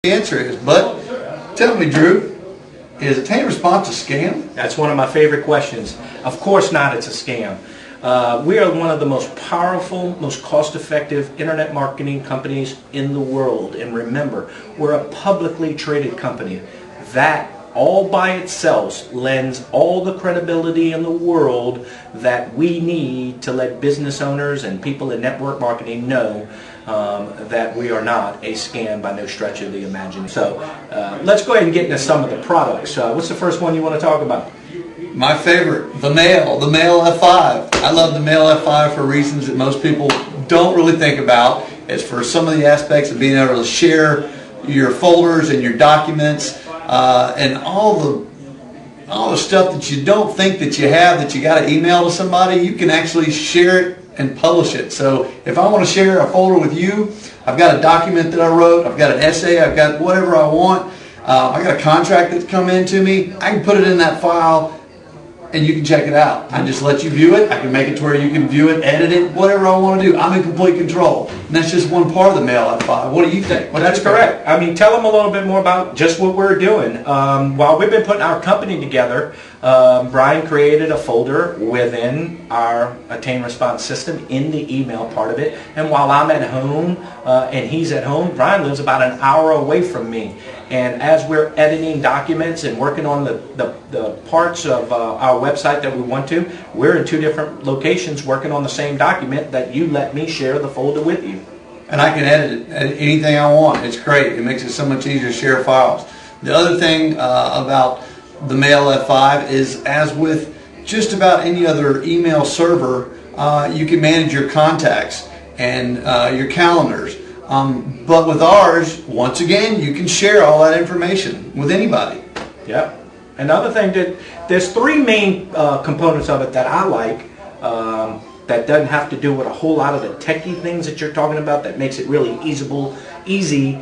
the answer is. But tell me, Drew, is AttainResponse a scam? That's one of my favorite questions. Of course not, it's a scam. We are one of the most powerful, most cost-effective internet marketing companies in the world. And remember, we're a publicly traded company. That all by itself lends all the credibility in the world that we need to let business owners and people in network marketing know that we are not a scam by no stretch of the imagination. So let's go ahead and get into some of the products. What's the first one you want to talk about? My favorite, the Mail F5. I love the Mail F5 for reasons that most people don't really think about. It's for some of the aspects of being able to share your folders and your documents and all the stuff that you don't think that you have that you got to email to somebody. You can actually share it and publish it. So if I want to share a folder with you, I've got a document that I wrote, I've got an essay, I've got whatever I want, I got a contract that's come in to me, I can put it in that file and you can check it out. I just let you view it. I can make it to where you can view it, edit it, whatever I want to do. I'm in complete control. And that's just one part of the Mail F5. What do you think? Well, that's correct. I mean, tell them a little bit more about just what we're doing. While we've been putting our company together, Brian created a folder within our AttainResponse system in the email part of it. And while I'm at home and he's at home, Brian lives about an hour away from me. And as we're editing documents and working on the parts of our website that we want to, we're in two different locations working on the same document that you let me share the folder with you. And I can edit anything I want. It's great. It makes it so much easier to share files. The other thing about the Mail F5 is, as with just about any other email server, you can manage your contacts and your calendars. But with ours, once again, you can share all that information with anybody. Yep. Another thing, there's three main components of it that I like that doesn't have to do with a whole lot of the techie things that you're talking about, that makes it really easy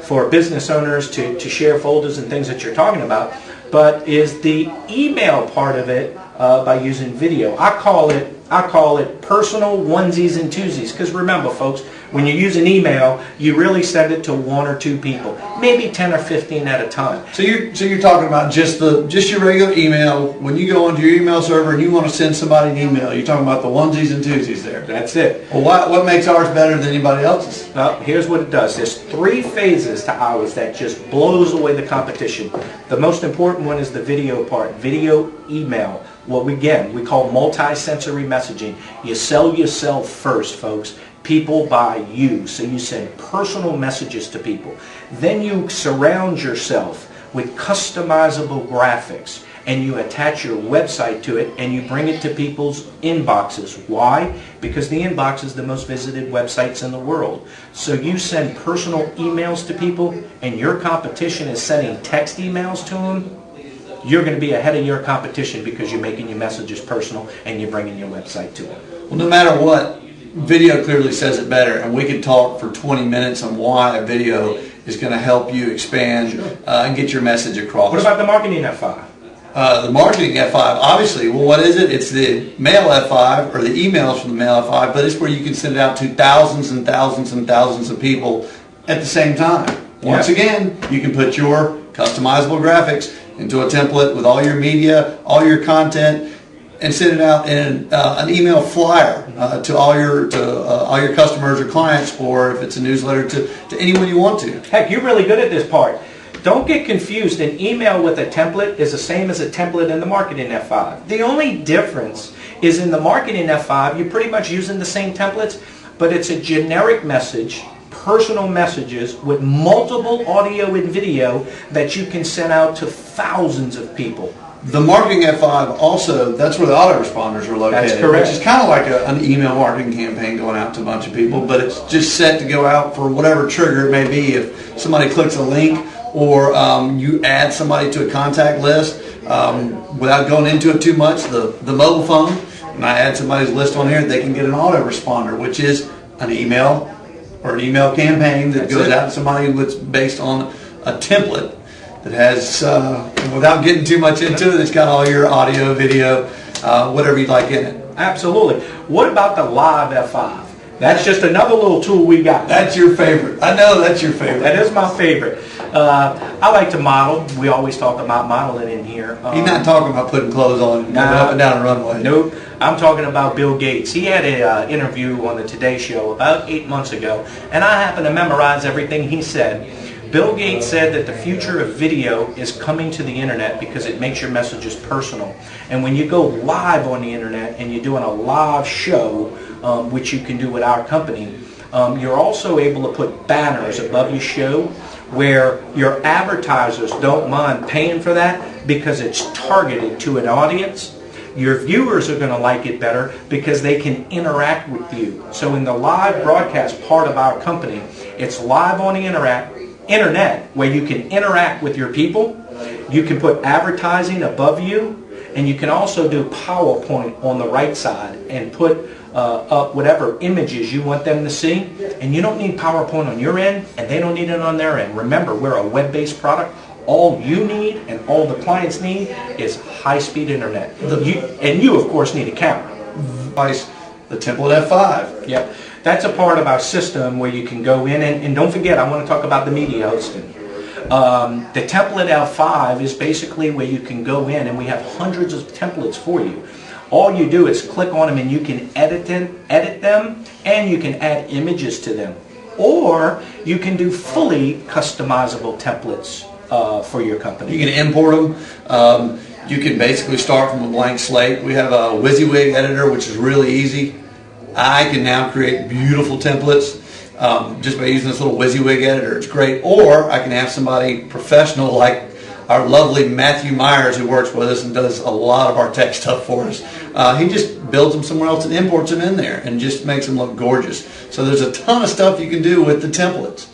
for business owners to share folders and things that you're talking about, but is the email part of it by using video. I call it personal onesies and twosies, because remember, folks, when you use an email, you really send it to one or two people, maybe 10 or 15 at a time. So you're talking about just your regular email. When you go onto your email server and you want to send somebody an email, you're talking about the onesies and twosies there. That's it. Well, what makes ours better than anybody else's? Well, here's what it does. There's three phases to ours that just blows away the competition. The most important one is the video part, video email. What we call multi-sensory messaging. You sell yourself first, folks. People buy you. So you send personal messages to people. Then you surround yourself with customizable graphics, and you attach your website to it, and you bring it to people's inboxes. Why? Because the inbox is the most visited websites in the world. So you send personal emails to people, and your competition is sending text emails to them. You're going to be ahead of your competition because you're making your messages personal and you're bringing your website to them. Well, no matter what, video clearly says it better, and we can talk for 20 minutes on why a video is going to help you expand and get your message across. What about the Marketing F5? The Marketing F5, obviously, well, what is it? It's the Mail F5, or the emails from the Mail F5, but it's where you can send it out to thousands and thousands and thousands of people at the same time. Once again, you can put your customizable graphics into a template with all your media, all your content, and send it out in an email flyer to all your customers or clients, or if it's a newsletter, to anyone you want to. Heck, you're really good at this part. Don't get confused. An email with a template is the same as a template in the Marketing F5. The only difference is in the Marketing F5, you're pretty much using the same templates, but it's a generic message, personal messages with multiple audio and video that you can send out to thousands of people. The Marketing F5 also, that's where the autoresponders are located. That's correct. Which is kind of like an email marketing campaign going out to a bunch of people, but it's just set to go out for whatever trigger it may be. If somebody clicks a link, or you add somebody to a contact list, without going into it too much, the mobile phone, when I add somebody's list on here, they can get an autoresponder, which is an email or an email campaign that goes out to somebody that's based on a template that has, without getting too much into it, it's got all your audio, video, whatever you'd like in it. Absolutely. What about the Live F5? That's just another little tool we got. That's your favorite. I know that's your favorite. That is my favorite. I like to model. We always talk about modeling in here. You're not talking about putting clothes on and going up and down a runway. Nope. I'm talking about Bill Gates. He had an interview on the Today Show about 8 months ago, and I happen to memorize everything he said. Bill Gates said that the future of video is coming to the internet because it makes your messages personal. And when you go live on the internet and you're doing a live show, which you can do with our company, you're also able to put banners above your show where your advertisers don't mind paying for that because it's targeted to an audience. Your viewers are going to like it better because they can interact with you. So in the live broadcast part of our company, it's live on the internet where you can interact with your people. You can put advertising above you, and you can also do PowerPoint on the right side and put up whatever images you want them to see. And you don't need PowerPoint on your end, and they don't need it on their end. Remember, we're a web-based product. All you need and all the clients need is high-speed internet. And you, of course, need a camera. The template F5. Yep. That's a part of our system where you can go in, and don't forget, I want to talk about the media hosting. The template F5 is basically where you can go in, and we have hundreds of templates for you. All you do is click on them, and you can edit them, and you can add images to them. Or you can do fully customizable templates for your company. You can import them. You can basically start from a blank slate. We have a WYSIWYG editor, which is really easy. I can now create beautiful templates just by using this little WYSIWYG editor. It's great. Or I can have somebody professional like our lovely Matthew Myers, who works with us and does a lot of our tech stuff for us. He just builds them somewhere else and imports them in there and just makes them look gorgeous. So there's a ton of stuff you can do with the templates.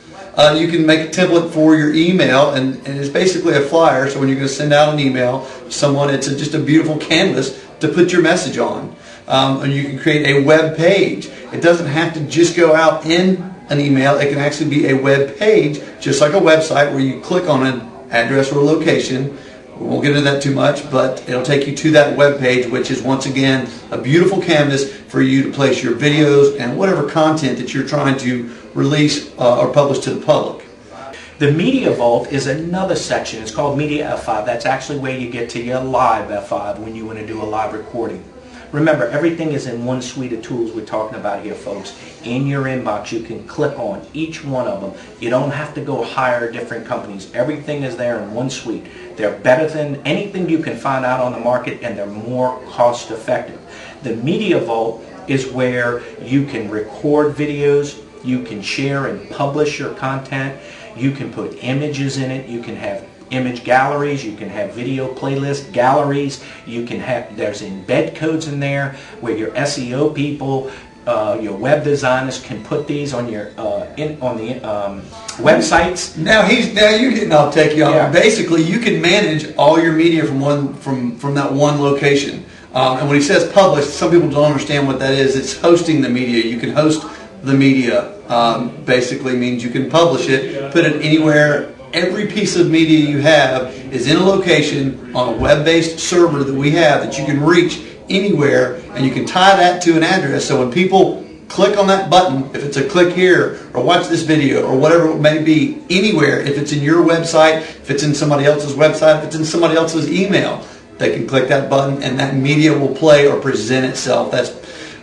You can make a template for your email, and it's basically a flyer. So when you're going to send out an email to someone, it's just a beautiful canvas to put your message on. And you can create a web page. It doesn't have to just go out in an email. It can actually be a web page, just like a website where you click on an address or location. We won't get into that too much, but it'll take you to that web page, which is once again a beautiful canvas for you to place your videos and whatever content that you're trying to release or publish to the public. The Media Vault is another section. It's called Media F5. That's actually where you get to your live F5 when you want to do a live recording. Remember, everything is in one suite of tools we're talking about here, folks. In your inbox, you can click on each one of them. You don't have to go hire different companies. Everything is there in one suite. They're better than anything you can find out on the market, and they're more cost effective. The Media Vault is where you can record videos, you can share and publish your content, you can put images in it, you can have image galleries, you can have video playlist galleries, you can have, there's embed codes in there where your SEO people, your web designers can put these on your websites. Now you're getting off techie. Yeah. Basically, you can manage all your media from that one location. And when he says publish, some people don't understand what that is. It's hosting the media. You can host the media. Basically means you can publish it, put it anywhere. Every piece of media you have is in a location on a web-based server that we have that you can reach anywhere, and you can tie that to an address. So when people click on that button, if it's a click here or watch this video or whatever it may be, anywhere, if it's in your website, if it's in somebody else's website, if it's in somebody else's email, they can click that button and that media will play or present itself. That's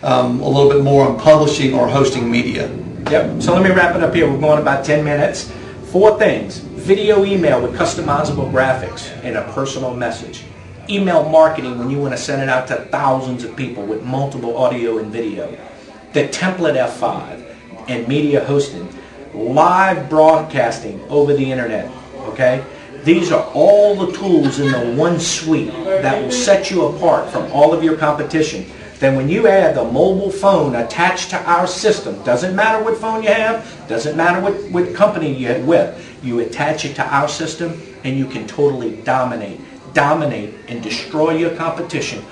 a little bit more on publishing or hosting media. Yep. So let me wrap it up here. We're going about 10 minutes. 4 things. Video email with customizable graphics and a personal message. Email marketing when you want to send it out to thousands of people with multiple audio and video. The template F5 and media hosting. Live broadcasting over the internet. Okay? These are all the tools in the one suite that will set you apart from all of your competition. Then when you add the mobile phone attached to our system, doesn't matter what phone you have, doesn't matter what company you're with, you attach it to our system and you can totally dominate and destroy your competition